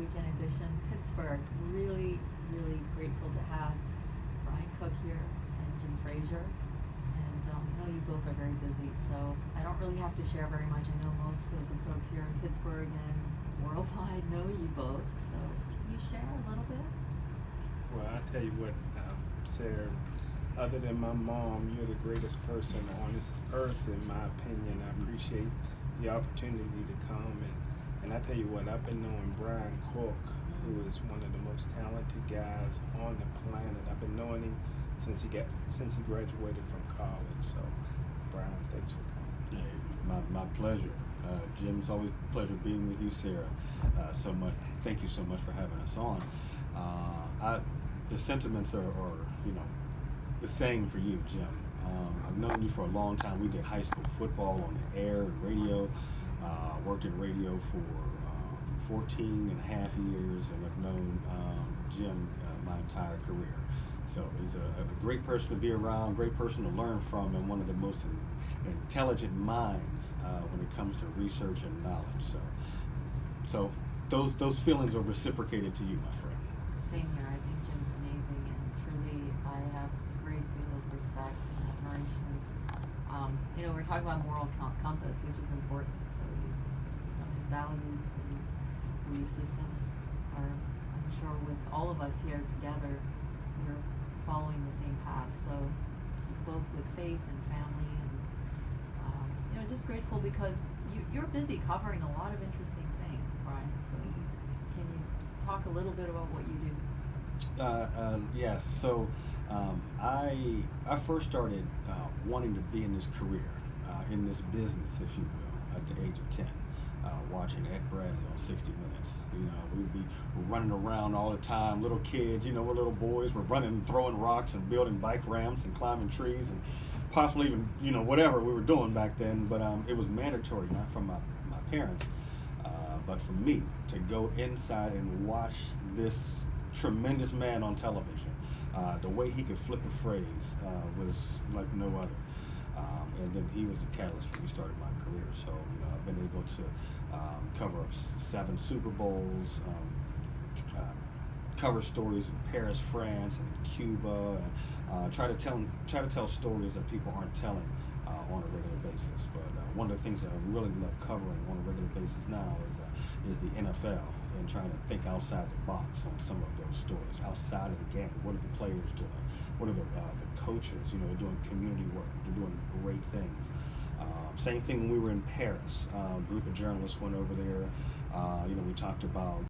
weekend edition. Pittsburgh, really, really grateful to have Brian Cook here and Jim Frazier. And I know you both are very busy, so I don't really have to share very much. I know most of the folks here in Pittsburgh and worldwide know you both, so can you share a little bit? Well, I tell you what, Sarah, other than my mom, you're the greatest person on this earth, in my opinion. I appreciate the opportunity to come, and I tell you what, I've been knowing Brian Cook, who is one of the most talented guys on the planet. I've been knowing him since he graduated from college. So, Brian, thanks for coming. Hey, my pleasure. Jim, it's always a pleasure being with you, Sarah. So much. Thank you so much for having us on. The sentiments are the same for you, Jim. I've known you for a long time. We did high school football on the air and radio. Worked in radio for 14 and a half years, and I've known Jim my entire career. So he's a great person to be around, great person to learn from, and one of the most intelligent minds when it comes to research and knowledge. So those feelings are reciprocated to you, my friend. Same here. I think Jim's amazing, and truly I have a great deal of respect and admiration. We're talking about moral compass, which is important. So his values and belief systems are, I'm sure, with all of us here together, we're following the same path. So both with faith and family, and just grateful because you're busy covering a lot of interesting things, Brian. So can you talk a little bit about what you do? Yes. So I first started wanting to be in this career, in this business, if you will, at the age of 10. Watching Ed Bradley on 60 Minutes. We'd be running around all the time, little kids, we're little boys, we're running and throwing rocks and building bike ramps and climbing trees and possibly even, whatever we were doing back then. But it was mandatory, not from my parents, but for me to go inside and watch this tremendous man on television. The way he could flip a phrase was like no other. And then he was the catalyst for me starting my career. So, I've been able to cover up 7 Super Bowls, cover stories in Paris, France, and Cuba, and try to tell stories that people aren't telling on a regular basis. But one of the things that I really love covering on a regular basis now is the NFL, and trying to think outside the box on some of those stories, outside of the game. What are the players doing? What are the coaches? They're doing community work. They're doing great things. Same thing when we were in Paris. A group of journalists went over there. We talked about